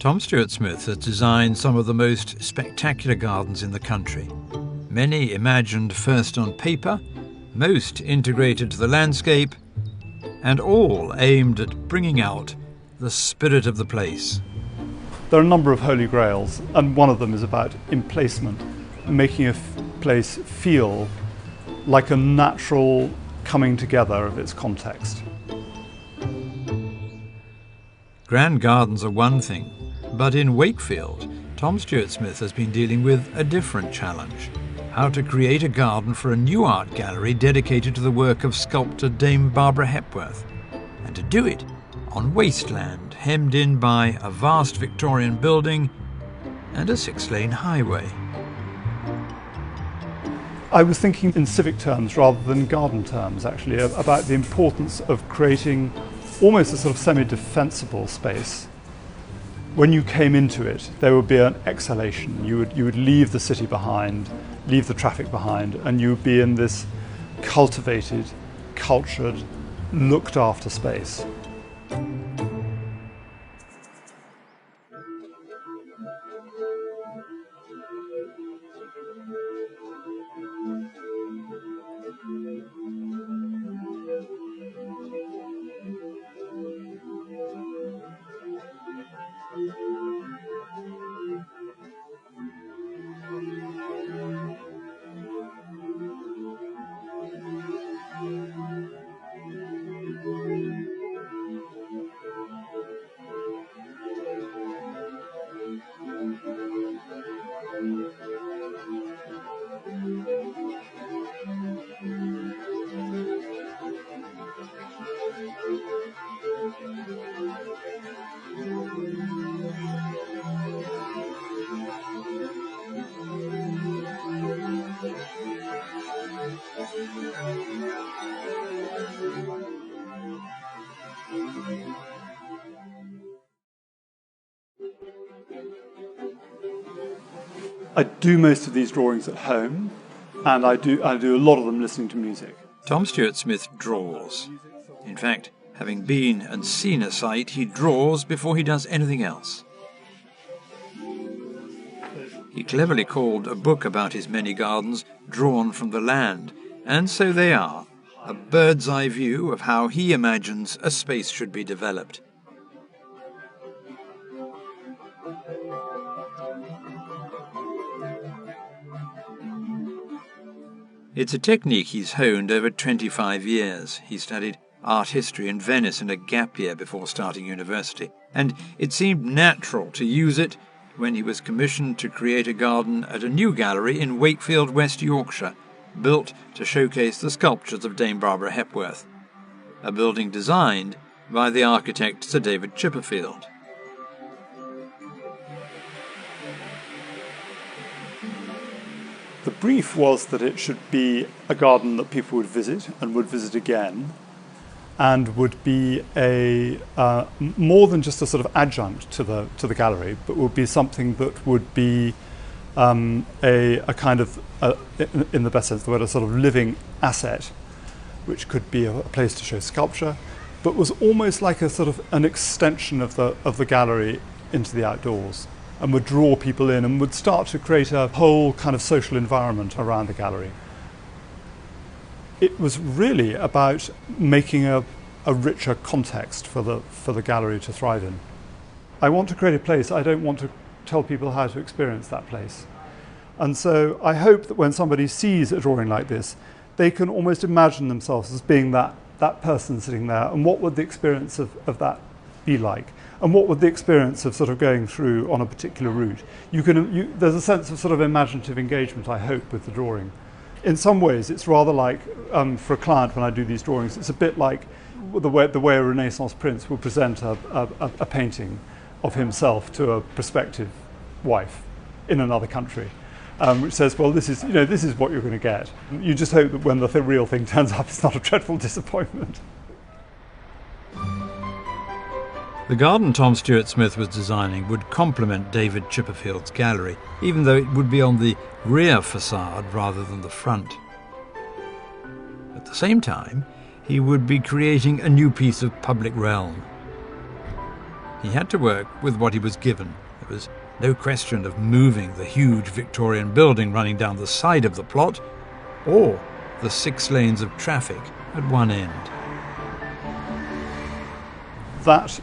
Tom Stuart-Smith has designed some of the most spectacular gardens in the country. Many imagined first on paper, most integrated to the landscape, and all aimed at bringing out the spirit of the place. There are a number of holy grails, and one of them is about emplacement, making a place feel like a natural coming together of its context. Grand gardens are one thing, but in Wakefield, Tom Stuart-Smith has been dealing with a different challenge: how to create a garden for a new art gallery dedicated to the work of sculptor Dame Barbara Hepworth, and to do it on wasteland hemmed in by a vast Victorian building and a 6-lane highway. I was thinking in civic terms rather than garden terms, actually, about the importance of creating almost a sort of semi-defensible space. When you came into it, there would be an exhalation. You would leave the city behind, leave the traffic behind, and you would be in this cultivated, cultured, looked after space. I do most of these drawings at home, and I do a lot of them listening to music. Tom Stuart-Smith draws. In fact, having been and seen a site, he draws before he does anything else. He cleverly called a book about his many gardens Drawn from the Land, and so they are, a bird's eye view of how he imagines a space should be developed. It's a technique he's honed over 25 years. He studied art history in Venice in a gap year before starting university, and it seemed natural to use it when he was commissioned to create a garden at a new gallery in Wakefield, West Yorkshire, built to showcase the sculptures of Dame Barbara Hepworth, a building designed by the architect Sir David Chipperfield. The brief was that it should be a garden that people would visit and would visit again, and would be a more than just a sort of adjunct to the gallery, but would be something that would be a kind of, in the best sense of the word, a sort of living asset, which could be a place to show sculpture, but was almost like a sort of an extension of the gallery into the outdoors, and would draw people in and would start to create a whole kind of social environment around the gallery. It was really about making a richer context for the gallery to thrive in. I want to create a place. I don't want to tell people how to experience that place. And so I hope that when somebody sees a drawing like this, they can almost imagine themselves as being that person sitting there, and what would the experience of that be like? And what would the experience of sort of going through on a particular route? There's a sense of sort of imaginative engagement, I hope, with the drawing. In some ways, it's rather like, for a client when I do these drawings, it's a bit like the way a Renaissance prince will present a painting of himself to a prospective wife in another country, which says, well, this is what you're going to get. You just hope that when the real thing turns up, it's not a dreadful disappointment. The garden Tom Stuart-Smith was designing would complement David Chipperfield's gallery, even though it would be on the rear facade rather than the front. At the same time, he would be creating a new piece of public realm. He had to work with what he was given. There was no question of moving the huge Victorian building running down the side of the plot, or the 6 lanes of traffic at one end. That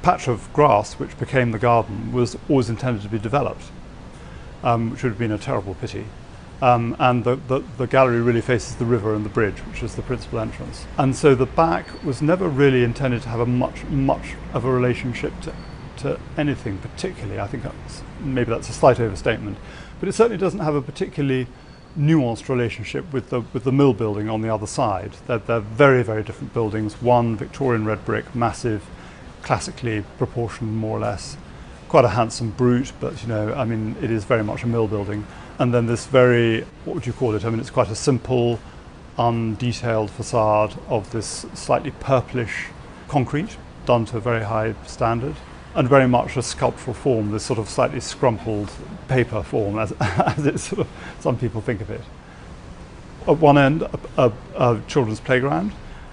patch of grass, which became the garden, was always intended to be developed, which would have been a terrible pity. And the gallery really faces the river and the bridge, which is the principal entrance. And so the back was never really intended to have a much of a relationship to anything particularly. I think maybe that's a slight overstatement, but it certainly doesn't have a particularly nuanced relationship with the mill building on the other side. They're very, very different buildings. One Victorian red brick, massive, classically proportioned more or less, quite a handsome brute, but I mean, it is very much a mill building. And then this very, what would you call it? I mean, it's quite a simple, undetailed facade of this slightly purplish concrete, done to a very high standard, and very much a sculptural form, this sort of slightly scrumpled paper form, as it sort of, some people think of it. At one end, a children's playground,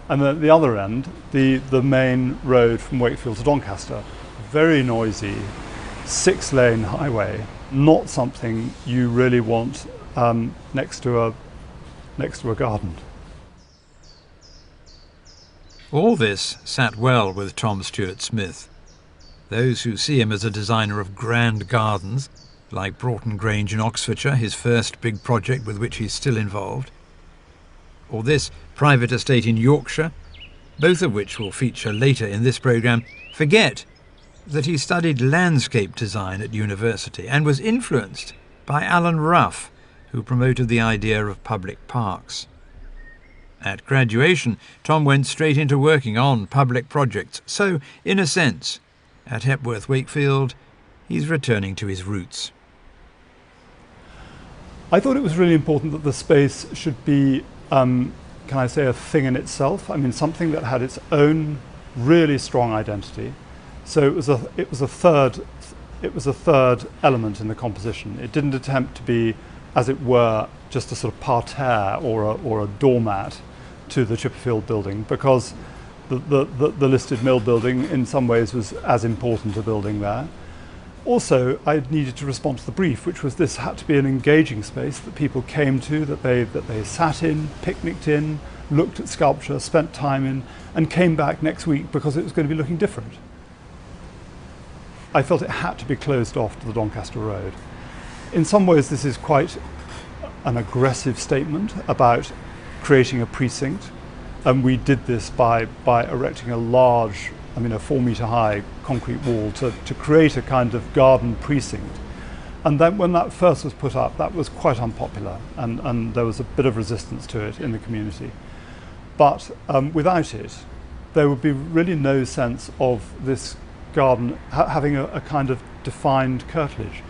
and then at the other end, the main road from Wakefield to Doncaster. Very noisy, 6-lane highway, not something you really want next to a garden. All this sat well with Tom Stuart Smith. Those who see him as a designer of grand gardens, like Broughton Grange in Oxfordshire, his first big project with which he's still involved, or this private estate in Yorkshire, both of which will feature later in this programme, forget that he studied landscape design at university and was influenced by Alan Rough, who promoted the idea of public parks. At graduation, Tom went straight into working on public projects, so, in a sense, at Hepworth Wakefield, he's returning to his roots. I thought it was really important that the space should be, can I say, a thing in itself. I mean, something that had its own really strong identity. So it was a third element in the composition. It didn't attempt to be, as it were, just a sort of parterre or a doormat to the Chipperfield building, because the listed mill building in some ways was as important a building there. Also, I needed to respond to the brief, which was this had to be an engaging space that people came to, that they sat in, picnicked in, looked at sculpture, spent time in, and came back next week because it was going to be looking different. I felt it had to be closed off to the Doncaster Road. In some ways, this is quite an aggressive statement about creating a precinct, and we did this by erecting a large, a 4-metre high concrete wall to create a kind of garden precinct. And then when that first was put up, that was quite unpopular, and there was a bit of resistance to it in the community. But without it, there would be really no sense of this garden having a kind of defined curtilage.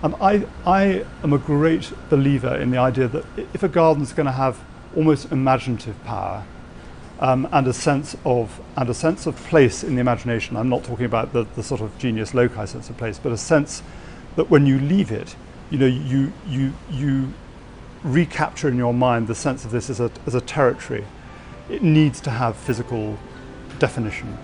I am a great believer in the idea that if a garden is going to have almost imaginative power and a sense of place in the imagination, I'm not talking about the sort of genius loci sense of place, but a sense that when you leave it, you recapture in your mind the sense of this as a territory. It needs to have physical definition.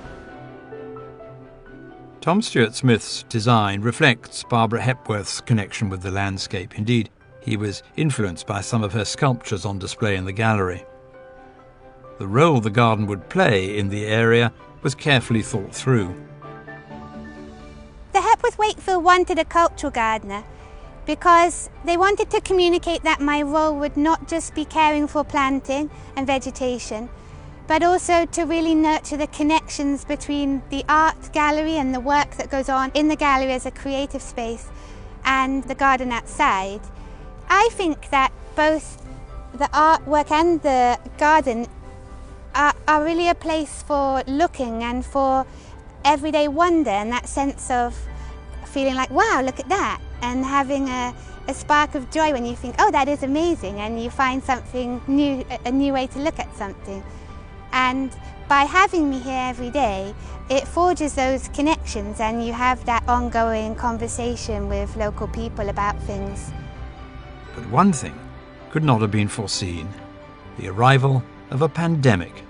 Tom Stuart Smith's design reflects Barbara Hepworth's connection with the landscape. Indeed, he was influenced by some of her sculptures on display in the gallery. The role the garden would play in the area was carefully thought through. The Hepworth Wakefield wanted a cultural gardener because they wanted to communicate that my role would not just be caring for planting and vegetation, but also to really nurture the connections between the art gallery and the work that goes on in the gallery as a creative space and the garden outside. I think that both the artwork and the garden are really a place for looking and for everyday wonder, and that sense of feeling like, wow, look at that, and having a spark of joy when you think, oh, that is amazing, and you find something new, a new way to look at something. And by having me here every day, it forges those connections and you have that ongoing conversation with local people about things. But one thing could not have been foreseen: the arrival of a pandemic.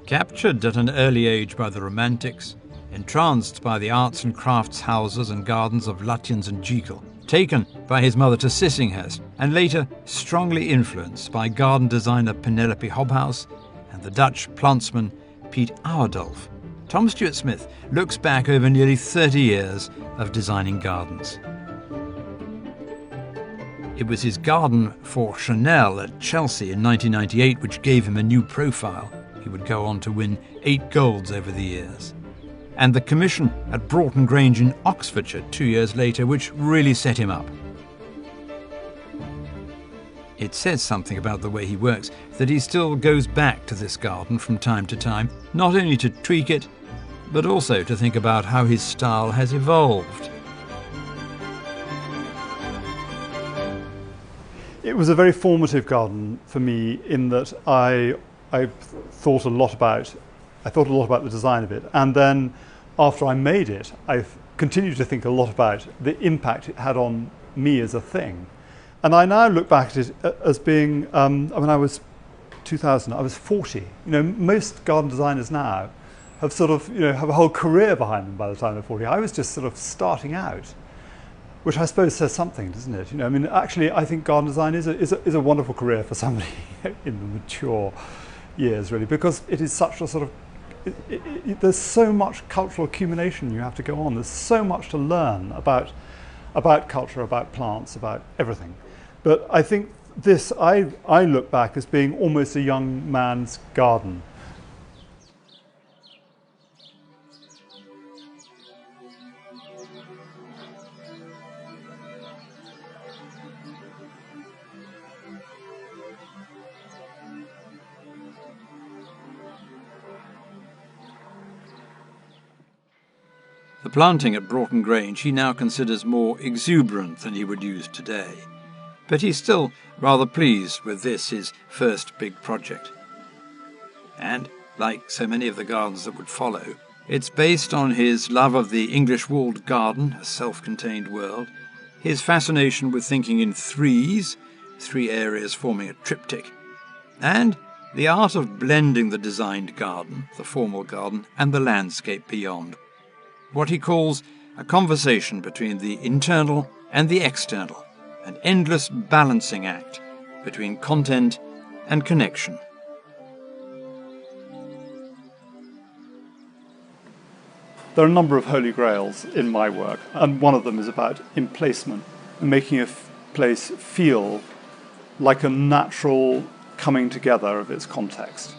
Captured at an early age by the Romantics, entranced by the arts and crafts houses and gardens of Lutyens and Jekyll, taken by his mother to Sissinghurst, and later strongly influenced by garden designer Penelope Hobhouse and the Dutch plantsman Piet Oudolf, Tom Stuart-Smith looks back over nearly 30 years of designing gardens. It was his garden for Chanel at Chelsea in 1998 which gave him a new profile. He would go on to win 8 golds over the years. And the commission at Broughton Grange in Oxfordshire 2 years later, which really set him up. It says something about the way he works that he still goes back to this garden from time to time, not only to tweak it, but also to think about how his style has evolved. It was a very formative garden for me in that I thought a lot about the design of it, and then after I made it, I've continued to think a lot about the impact it had on me as a thing. And I now look back at it as being, when I was 2000, I was 40. Most garden designers now have sort of, have a whole career behind them by the time they're 40. I was just sort of starting out, which I suppose says something, doesn't it? Actually, I think garden design is a wonderful career for somebody in the mature years, really, because it is such a sort of, there's so much cultural accumulation you have to go on. There's so much to learn about culture, about plants, about everything. But I think this, I look back as being almost a young man's garden. The planting at Broughton Grange he now considers more exuberant than he would use today. But he's still rather pleased with this, his first big project. And, like so many of the gardens that would follow, it's based on his love of the English walled garden, a self-contained world, his fascination with thinking in threes, 3 areas forming a triptych, and the art of blending the designed garden, the formal garden, and the landscape beyond. What he calls a conversation between the internal and the external, an endless balancing act between content and connection. There are a number of holy grails in my work, and one of them is about emplacement, making a place feel like a natural coming together of its context.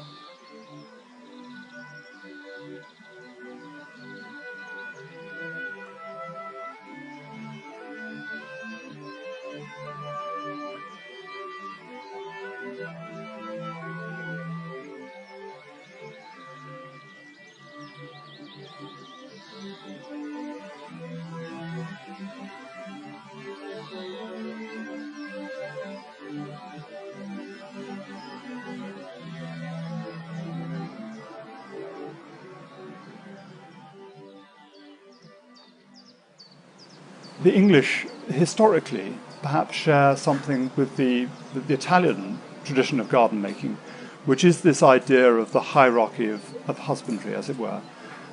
The English, historically, perhaps share something with the Italian tradition of garden making, which is this idea of the hierarchy of husbandry, as it were,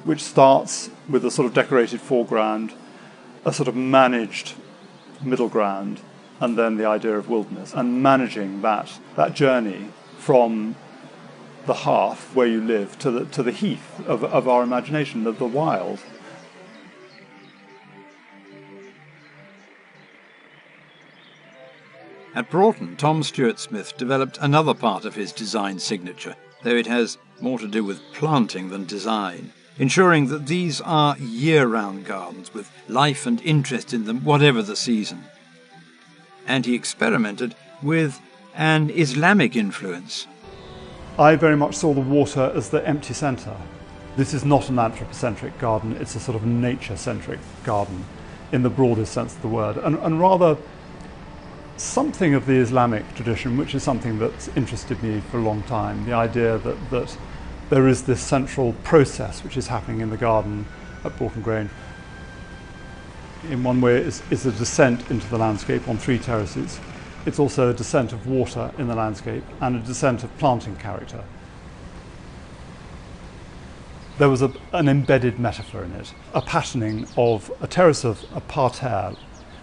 which starts with a sort of decorated foreground, a sort of managed middle ground, and then the idea of wilderness, and managing that journey from the hearth where you live to the heath of our imagination, of the wild. At Broughton, Tom Stuart-Smith developed another part of his design signature, though it has more to do with planting than design, ensuring that these are year-round gardens with life and interest in them, whatever the season. And he experimented with an Islamic influence. I very much saw the water as the empty centre. This is not an anthropocentric garden, it's a sort of nature-centric garden in the broadest sense of the word, and rather something of the Islamic tradition, which is something that's interested me for a long time, the idea that there is this central process which is happening in the garden at Broughton Grange. In one way, it's a descent into the landscape on 3 terraces. It's also a descent of water in the landscape and a descent of planting character. there was an embedded metaphor in it, a patterning of a terrace of a parterre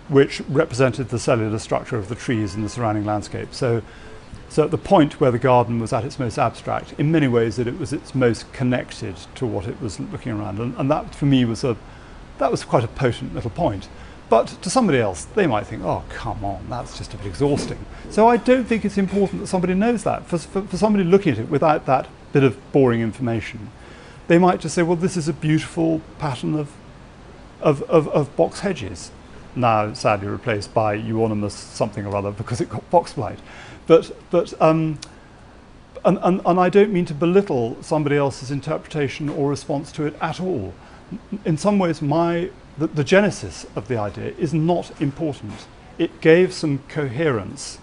which represented the cellular structure of the trees in the surrounding landscape. So at the point where the garden was at its most abstract, in many ways it was its most connected to what it was looking around. And that for me was quite a potent little point. But to somebody else, they might think, oh, come on, that's just a bit exhausting. So I don't think it's important that somebody knows that. For somebody looking at it without that bit of boring information, they might just say, well, this is a beautiful pattern of box hedges, now sadly replaced by euonymus something or other because it got box blight. And I don't mean to belittle somebody else's interpretation or response to it at all. In some ways, the genesis of the idea is not important. It gave some coherence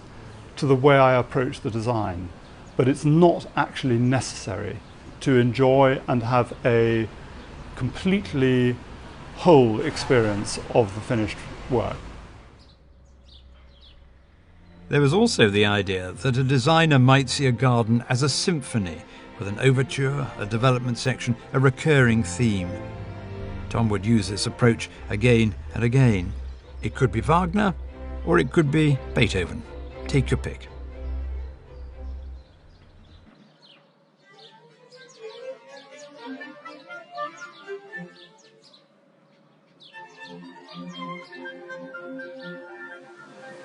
to the way I approach the design, but it's not actually necessary to enjoy and have a completely whole experience of the finished work. There was also the idea that a designer might see a garden as a symphony, with an overture, a development section, a recurring theme. Tom would use this approach again and again. It could be Wagner, or it could be Beethoven. Take your pick.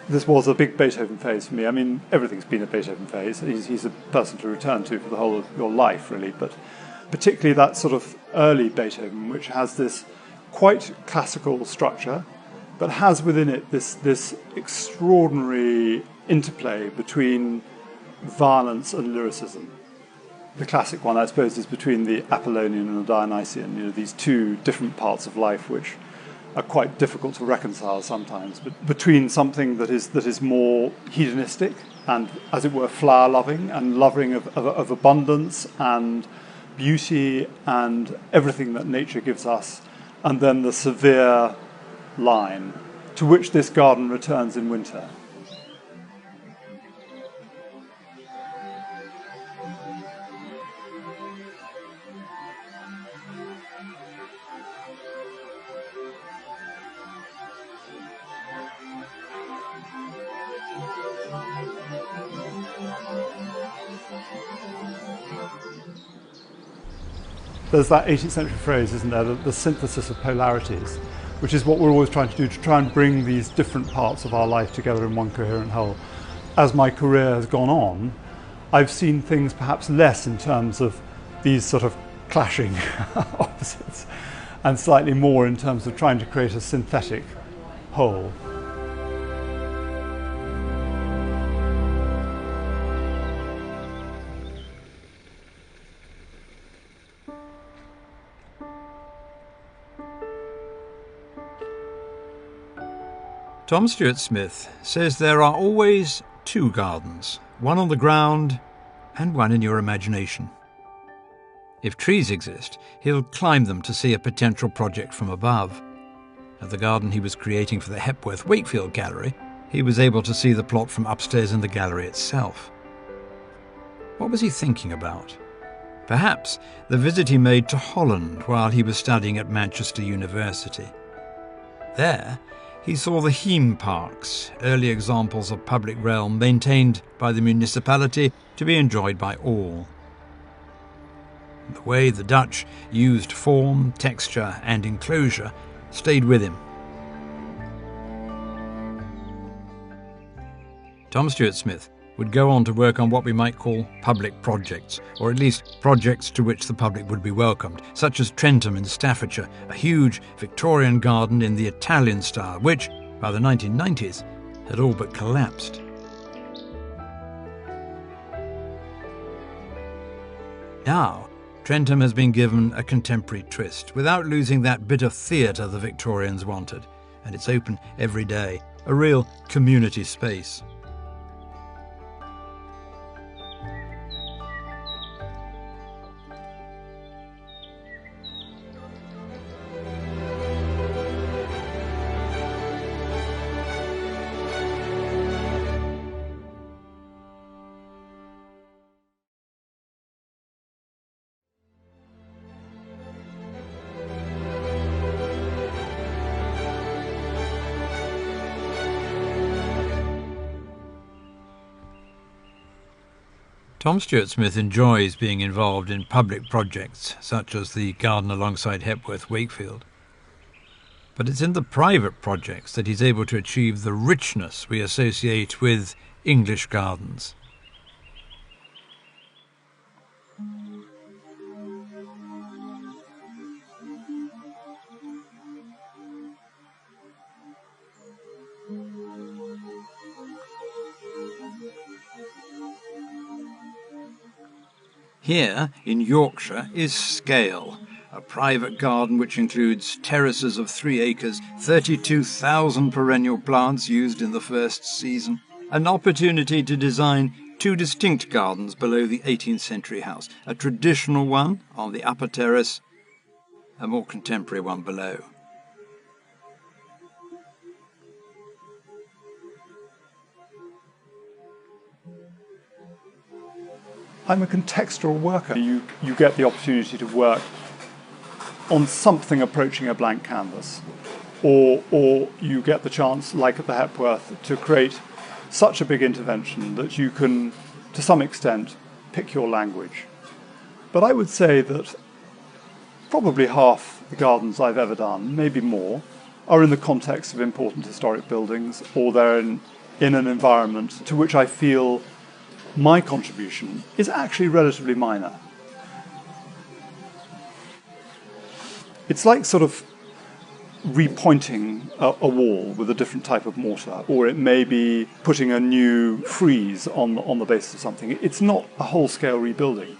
This was a big Beethoven phase for me. I mean, everything's been a Beethoven phase. He's a person to return to for the whole of your life, really. But particularly that sort of early Beethoven, which has this quite classical structure, but has within it this extraordinary interplay between violence and lyricism. The classic one, I suppose, is between the Apollonian and the Dionysian. You know, these two different parts of life which are quite difficult to reconcile sometimes, but between something that is more hedonistic and, as it were, flower-loving and loving of abundance and beauty and everything that nature gives us, and then the severe line to which this garden returns in winter. There's that 18th century phrase, isn't there, the synthesis of polarities, which is what we're always trying to do, to try and bring these different parts of our life together in one coherent whole. As my career has gone on, I've seen things perhaps less in terms of these sort of clashing opposites, and slightly more in terms of trying to create a synthetic whole. Tom Stuart-Smith says there are always two gardens, one on the ground and one in your imagination. If trees exist, he'll climb them to see a potential project from above. At the garden he was creating for the Hepworth Wakefield Gallery, he was able to see the plot from upstairs in the gallery itself. What was he thinking about? Perhaps the visit he made to Holland while he was studying at Manchester University. There, he saw the Heem Parks, early examples of public realm maintained by the municipality to be enjoyed by all. The way the Dutch used form, texture and enclosure stayed with him. Tom Stuart-Smith would go on to work on what we might call public projects, or at least projects to which the public would be welcomed, such as Trentham in Staffordshire, a huge Victorian garden in the Italian style, which, by the 1990s, had all but collapsed. Now, Trentham has been given a contemporary twist, without losing that bit of theatre the Victorians wanted, and it's open every day, a real community space. Tom Stuart Smith enjoys being involved in public projects such as the garden alongside Hepworth Wakefield. But it's in the private projects that he's able to achieve the richness we associate with English gardens. Here, in Yorkshire, is Scale, a private garden which includes terraces of 3 acres, 32,000 perennial plants used in the first season, an opportunity to design 2 distinct gardens below the 18th century house, a traditional one on the upper terrace, a more contemporary one below. I'm a contextual worker. You get the opportunity to work on something approaching a blank canvas, or you get the chance, like at the Hepworth, to create such a big intervention that you can, to some extent, pick your language. But I would say that probably half the gardens I've ever done, maybe more, are in the context of important historic buildings, or they're in an environment to which I feel my contribution is actually relatively minor. It's like sort of repointing a wall with a different type of mortar, or it may be putting a new frieze on the basis of something. It's not a whole-scale rebuilding.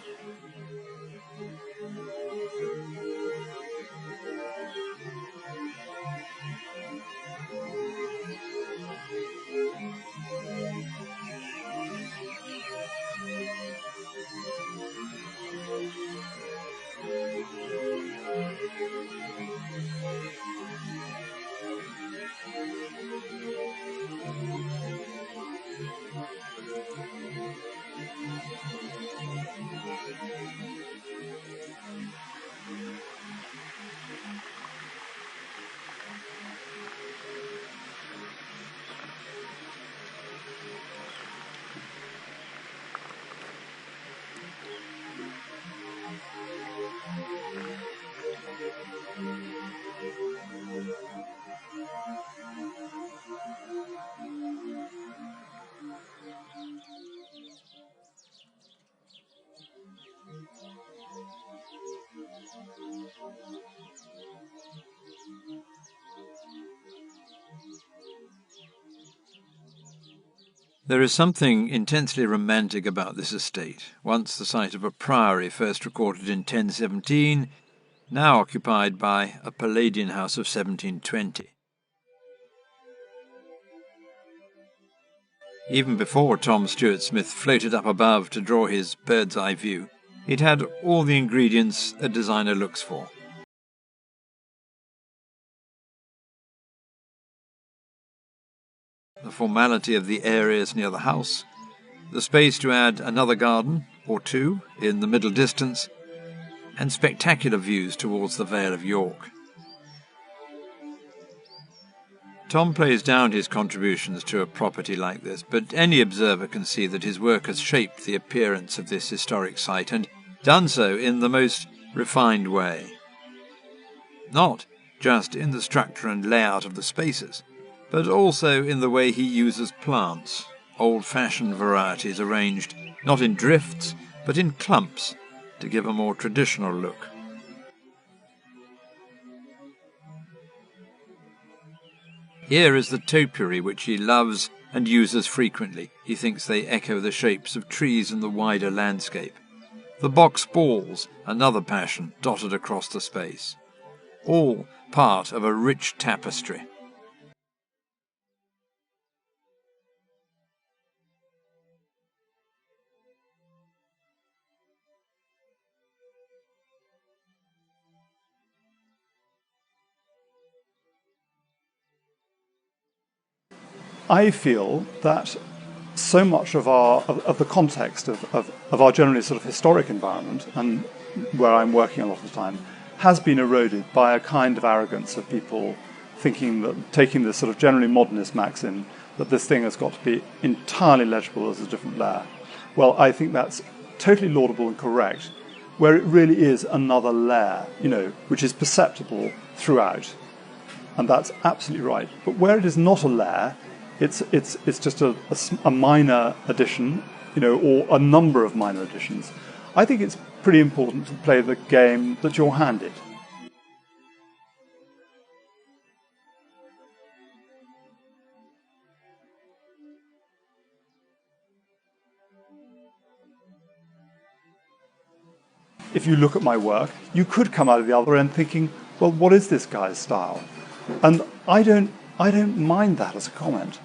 There is something intensely romantic about this estate, once the site of a priory first recorded in 1017, now occupied by a Palladian house of 1720. Even before Tom Stuart Smith floated up above to draw his bird's-eye view, it had all the ingredients a designer looks for. The formality of the areas near the house, the space to add another garden or 2 in the middle distance, and spectacular views towards the Vale of York. Tom plays down his contributions to a property like this, but any observer can see that his work has shaped the appearance of this historic site and done so in the most refined way. Not just in the structure and layout of the spaces, but also in the way he uses plants, old-fashioned varieties arranged not in drifts, but in clumps, to give a more traditional look. Here is the topiary which he loves and uses frequently. He thinks they echo the shapes of trees in the wider landscape. The box balls, another passion, dotted across the space. All part of a rich tapestry. I feel that so much of the context of our generally sort of historic environment, and where I'm working a lot of the time, has been eroded by a kind of arrogance of people thinking that, taking this sort of generally modernist maxim, that this thing has got to be entirely legible as a different layer. well, I think that's totally laudable and correct, where it really is another layer, which is perceptible throughout. And that's absolutely right. But where it is not a layer, it's just a minor addition, or a number of minor additions. I think it's pretty important to play the game that you're handed. If you look at my work, you could come out of the other end thinking, well, what is this guy's style? And I don't mind that as a comment.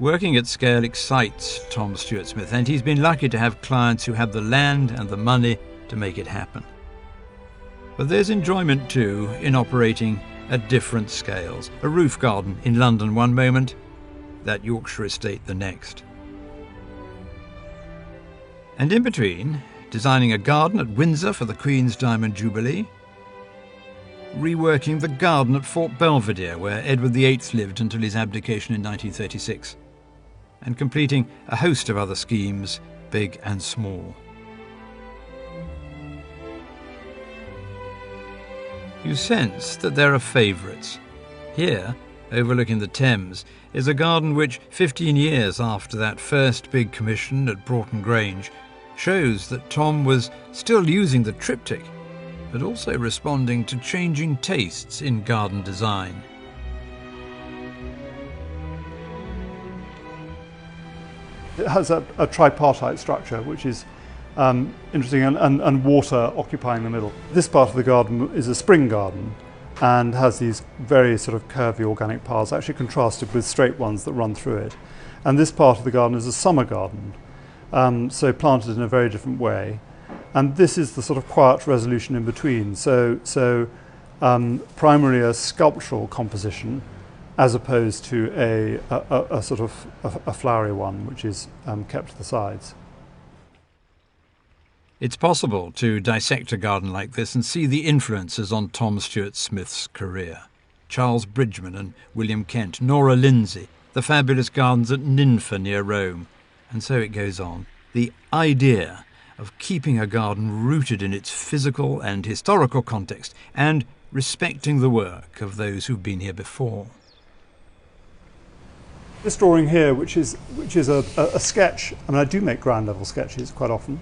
Working at scale excites Tom Stuart-Smith, and he's been lucky to have clients who have the land and the money to make it happen. But there's enjoyment too in operating at different scales. A roof garden in London one moment, that Yorkshire estate the next. And in between, designing a garden at Windsor for the Queen's Diamond Jubilee, reworking the garden at Fort Belvedere, where Edward VIII lived until his abdication in 1936, and completing a host of other schemes, big and small. You sense that there are favourites. Here, overlooking the Thames, is a garden which, 15 years after that first big commission at Broughton Grange, shows that Tom was still using the triptych, but also responding to changing tastes in garden design. It has a tripartite structure, which is interesting, and water occupying the middle. This part of the garden is a spring garden and has these very sort of curvy organic paths, actually contrasted with straight ones that run through it. And this part of the garden is a summer garden, so planted in a very different way. And this is the sort of quiet resolution in between. So primarily a sculptural composition, as opposed to a sort of a flowery one, which is kept to the sides. It's possible to dissect a garden like this and see the influences on Tom Stuart-Smith's career. Charles Bridgman and William Kent, Nora Lindsay, the fabulous gardens at Ninfa near Rome. And so it goes on. The idea of keeping a garden rooted in its physical and historical context and respecting the work of those who've been here before. This drawing here, which is a sketch, I mean, I do make ground level sketches quite often,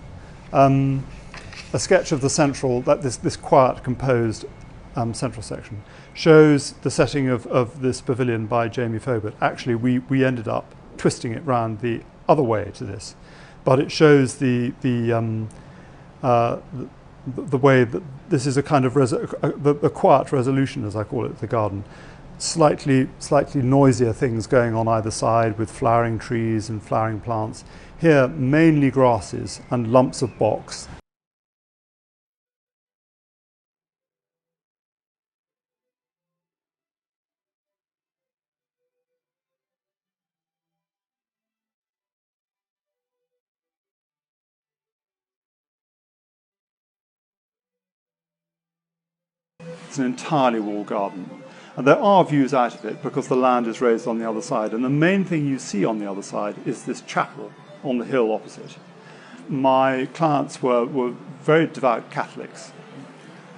a sketch of the central, this quiet, composed central section, shows the setting of this pavilion by Jamie Fobert. Actually, we ended up twisting it round the other way to this, but it shows the way that this is a kind of the quiet resolution, as I call it, the garden. Slightly noisier things going on either side with flowering trees and flowering plants. Here, mainly grasses and lumps of box. It's an entirely walled garden. And there are views out of it because the land is raised on the other side. And the main thing you see on the other side is this chapel on the hill opposite. My clients were very devout Catholics.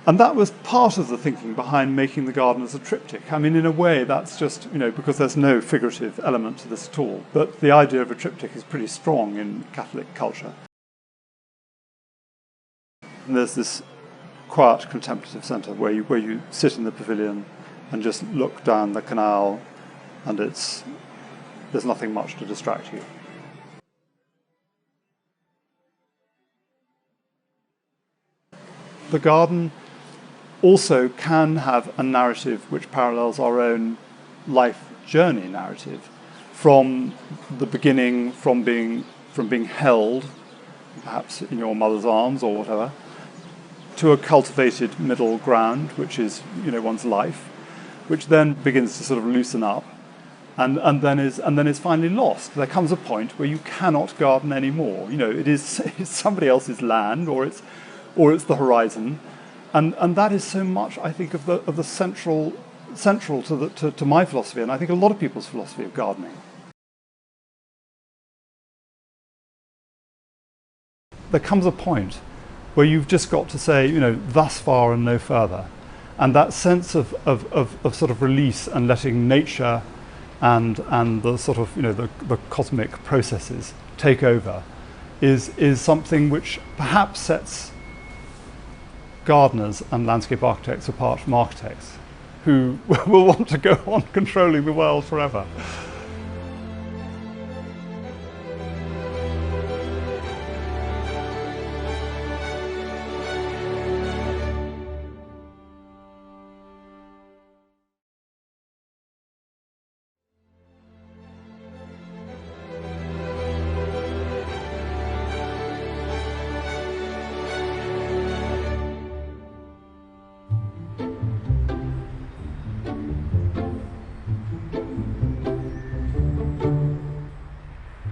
And that was part of the thinking behind making the garden as a triptych. I mean, in a way, that's just, because there's no figurative element to this at all. But the idea of a triptych is pretty strong in Catholic culture. And there's this quiet contemplative centre where you sit in the pavilion and just look down the canal, and there's nothing much to distract you. The garden also can have a narrative which parallels our own life journey narrative, from the beginning, from being held perhaps in your mother's arms or whatever, to a cultivated middle ground, which is, one's life, which then begins to sort of loosen up, and then is finally lost. There comes a point where you cannot garden anymore. It's somebody else's land, or it's the horizon, and that is so much, I think, of the central to my philosophy, and I think a lot of people's philosophy of gardening. There comes a point where you've just got to say, thus far and no further. And that sense of sort of release and letting nature and the sort of, the cosmic processes take over is something which perhaps sets gardeners and landscape architects apart from architects who will want to go on controlling the world forever.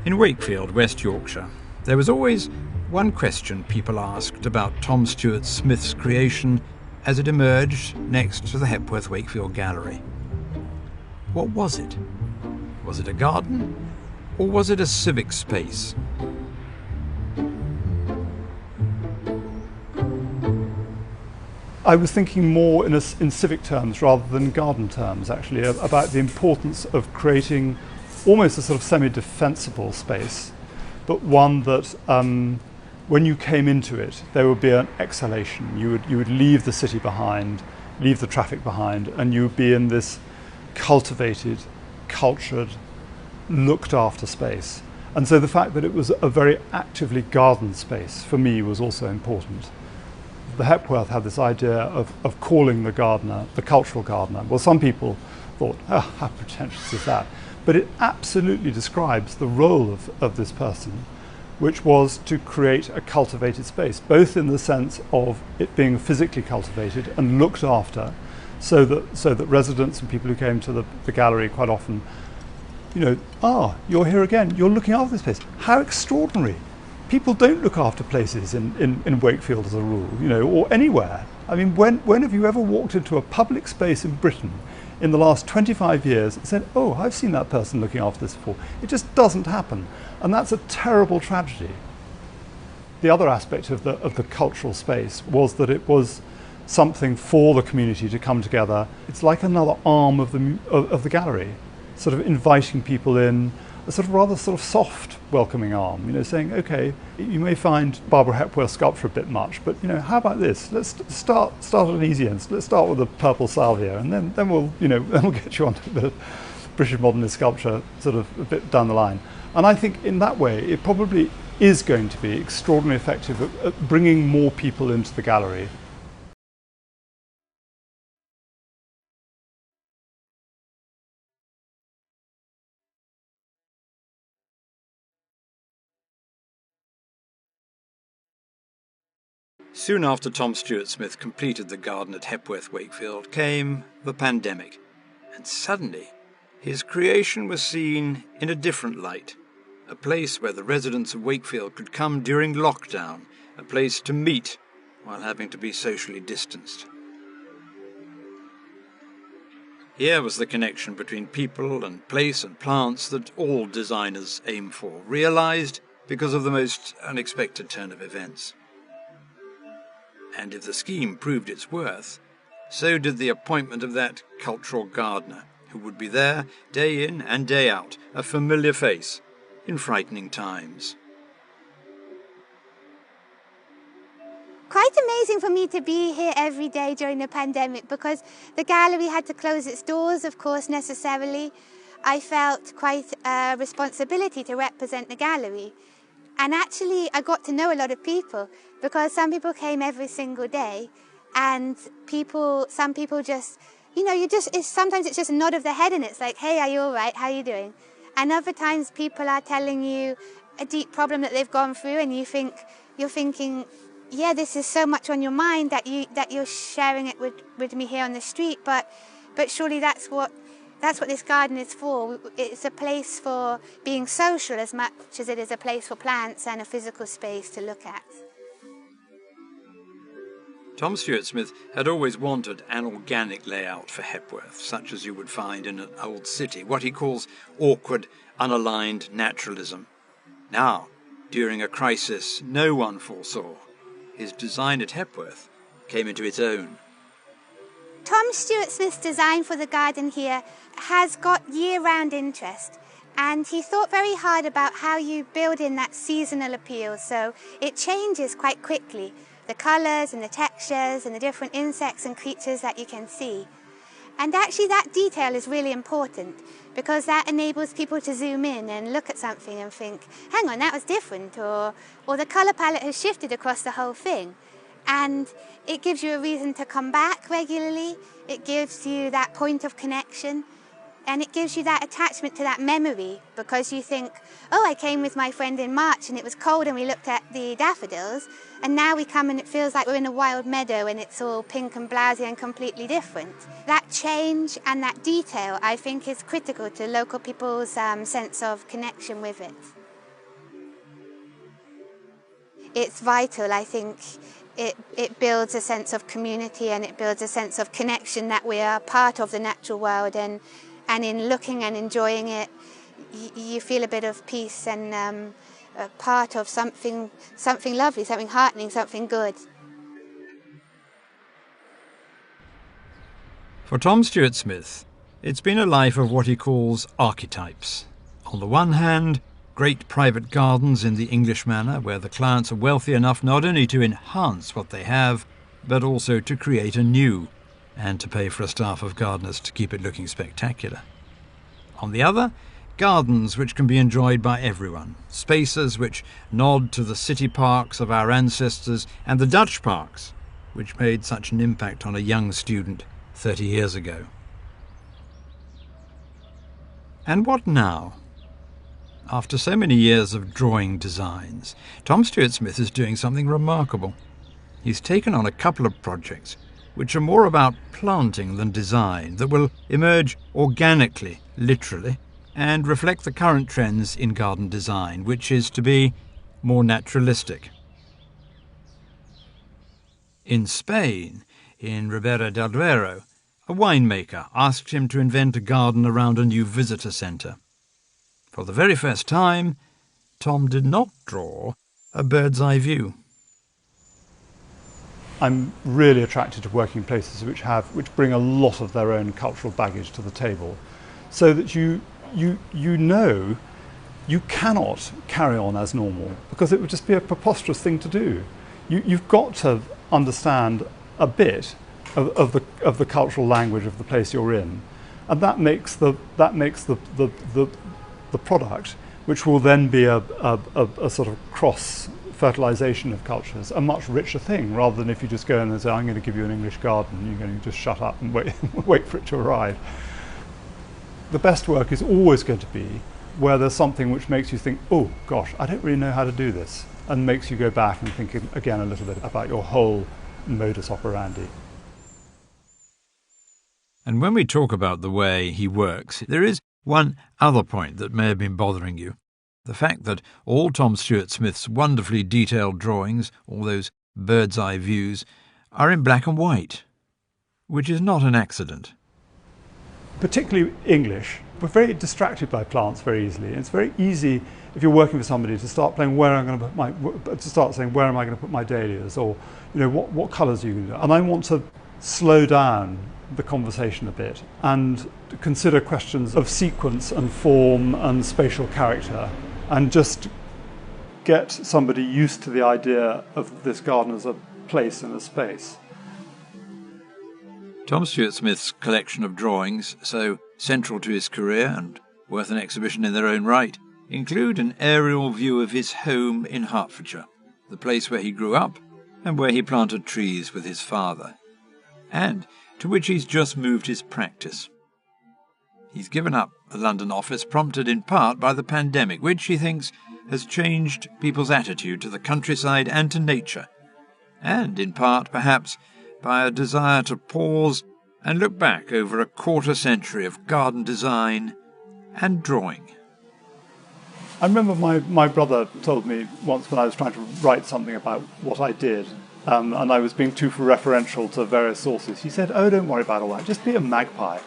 In Wakefield, West Yorkshire, there was always one question people asked about Tom Stuart Smith's creation as it emerged next to the Hepworth Wakefield Gallery. What was it? Was it a garden, or was it a civic space? I was thinking more in civic terms rather than garden terms, actually, about the importance of creating almost a sort of semi-defensible space, but one that when you came into it, there would be an exhalation. You would leave the city behind, leave the traffic behind, and you would be in this cultivated, cultured, looked after space. And so the fact that it was a very actively gardened space for me was also important. The Hepworth had this idea of calling the gardener the cultural gardener. Well, some people thought, oh, how pretentious is that? But it absolutely describes the role of this person, which was to create a cultivated space, both in the sense of it being physically cultivated and looked after, so that residents and people who came to the gallery quite often, you're here again, you're looking after this place. How extraordinary. People don't look after places in Wakefield as a rule, or anywhere. I mean, when have you ever walked into a public space in Britain in the last 25 years and said, oh, I've seen that person looking after this before? It just doesn't happen. And that's a terrible tragedy. The other aspect of the cultural space was that it was something for the community to come together. It's like another arm of the gallery, sort of inviting people in, a sort of rather sort of soft welcoming arm, saying, okay, you may find Barbara Hepworth sculpture a bit much, but how about this? Let's start at an easy end. Let's start with the purple salvia, and then we'll get you onto the British modernist sculpture sort of a bit down the line. And I think in that way it probably is going to be extraordinarily effective at bringing more people into the gallery. Soon after Tom Stuart Smith completed the garden at Hepworth Wakefield came the pandemic, and suddenly his creation was seen in a different light, a place where the residents of Wakefield could come during lockdown, a place to meet while having to be socially distanced. Here was the connection between people and place and plants that all designers aim for, realised because of the most unexpected turn of events. And if the scheme proved its worth, so did the appointment of that cultural gardener, who would be there day in and day out, a familiar face in frightening times. Quite amazing for me to be here every day during the pandemic, because the gallery had to close its doors, of course, necessarily. I felt quite a responsibility to represent the gallery. And actually, I got to know a lot of people, because some people came every single day, and some people just, sometimes it's just a nod of the head, and it's like, hey, are you all right? How are you doing? And other times people are telling you, a deep problem that they've gone through, and you're thinking, yeah, this is so much on your mind that you're sharing it with me here on the street, but surely that's what this garden is for. It's a place for being social as much as it is a place for plants and a physical space to look at. Tom Stuart Smith had always wanted an organic layout for Hepworth, such as you would find in an old city, what he calls awkward, unaligned naturalism. Now, during a crisis no one foresaw, his design at Hepworth came into its own. Tom Stuart Smith's design for the garden here has got year-round interest, and he thought very hard about how you build in that seasonal appeal, so it changes quite quickly. The colours and the textures and the different insects and creatures that you can see. And actually that detail is really important because that enables people to zoom in and look at something and think, hang on, that was different, or the colour palette has shifted across the whole thing. And it gives you a reason to come back regularly, it gives you that point of connection, and it gives you that attachment to that memory because you think, oh, I came with my friend in March and it was cold and we looked at the daffodils, and now we come and it feels like we're in a wild meadow and it's all pink and blousy and completely different. That change and that detail, I think, is critical to local people's sense of connection with it. It's vital, I think. It builds a sense of community and it builds a sense of connection that we are part of the natural world, and in looking and enjoying it, you feel a bit of peace and a part of something lovely, something heartening, something good. For Tom Stuart Smith, it's been a life of what he calls archetypes. On the one hand, great private gardens in the English manner, where the clients are wealthy enough not only to enhance what they have, but also to create anew, and to pay for a staff of gardeners to keep it looking spectacular. On the other, gardens which can be enjoyed by everyone, spaces which nod to the city parks of our ancestors and the Dutch parks, which made such an impact on a young student 30 years ago. And what now? After so many years of drawing designs, Tom Stuart Smith is doing something remarkable. He's taken on a couple of projects which are more about planting than design, that will emerge organically, literally, and reflect the current trends in garden design, which is to be more naturalistic. In Spain, in Ribera del Duero, a winemaker asked him to invent a garden around a new visitor centre. For the very first time, Tom did not draw a bird's eye view. I'm really attracted to working in places which bring a lot of their own cultural baggage to the table, so that you know you cannot carry on as normal, because it would just be a preposterous thing to do. You've got to understand a bit of the cultural language of the place you're in, and that makes the product, which will then be a sort of cross fertilization of cultures, a much richer thing, rather than if you just go in and say, I'm going to give you an English garden, you're going to just shut up and wait for it to arrive. The best work is always going to be where there's something which makes you think, oh gosh, I don't really know how to do this, and makes you go back and think again a little bit about your whole modus operandi. And when we talk about the way he works, there is one other point that may have been bothering you. The fact that all Tom Stuart Smith's wonderfully detailed drawings, all those bird's eye views, are in black and white, which is not an accident. Particularly English, we're very distracted by plants very easily. It's very easy, if you're working with somebody, to start playing where I'm going to put saying where am I going to put my dahlias, or what colours are you going to do. And I want to slow down the conversation a bit and consider questions of sequence and form and spatial character, and just get somebody used to the idea of this garden as a place and a space. Tom Stuart Smith's collection of drawings, so central to his career and worth an exhibition in their own right, include an aerial view of his home in Hertfordshire, the place where he grew up and where he planted trees with his father, and to which he's just moved his practice. He's given up the London office, prompted in part by the pandemic, which, he thinks, has changed people's attitude to the countryside and to nature, and in part, perhaps, by a desire to pause and look back over a quarter century of garden design and drawing. I remember my brother told me once when I was trying to write something about what I did, and I was being too referential to various sources. He said, "Oh, don't worry about all that, just be a magpie."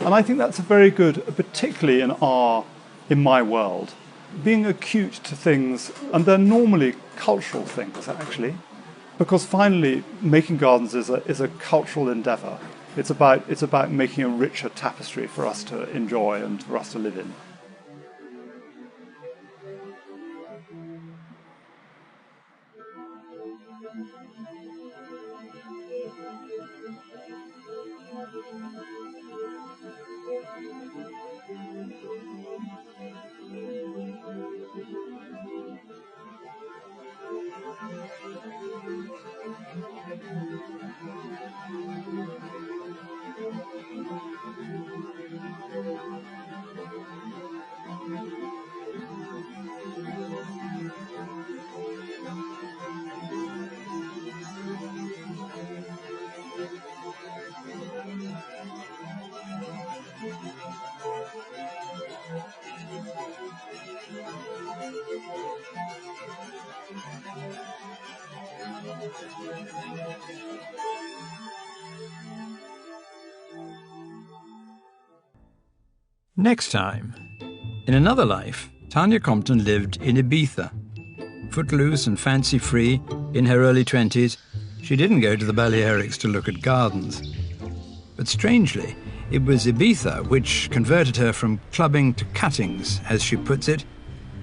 And I think that's a very good, particularly in my world, being acute to things, and they're normally cultural things, actually, because finally making gardens is a cultural endeavour. It's about making a richer tapestry for us to enjoy and for us to live in. Next time, in another life, Tanya Compton lived in Ibiza. Footloose and fancy-free, in her early 20s, she didn't go to the Balearics to look at gardens. But strangely, it was Ibiza which converted her from clubbing to cuttings, as she puts it,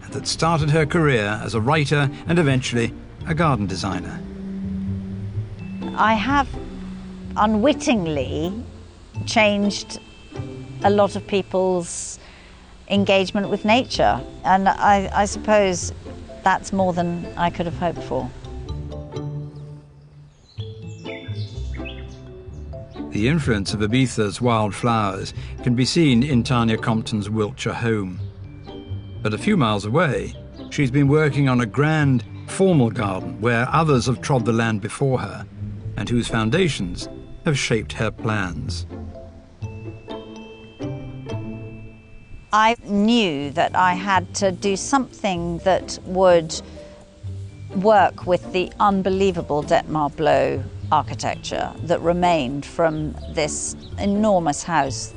and that started her career as a writer and eventually a garden designer. I have unwittingly changed a lot of people's engagement with nature, and I suppose that's more than I could have hoped for. The influence of Ibiza's wildflowers can be seen in Tanya Compton's Wiltshire home. But a few miles away, she's been working on a grand, formal garden where others have trod the land before her, and whose foundations have shaped her plans. I knew that I had to do something that would work with the unbelievable Detmar Blow architecture that remained from this enormous house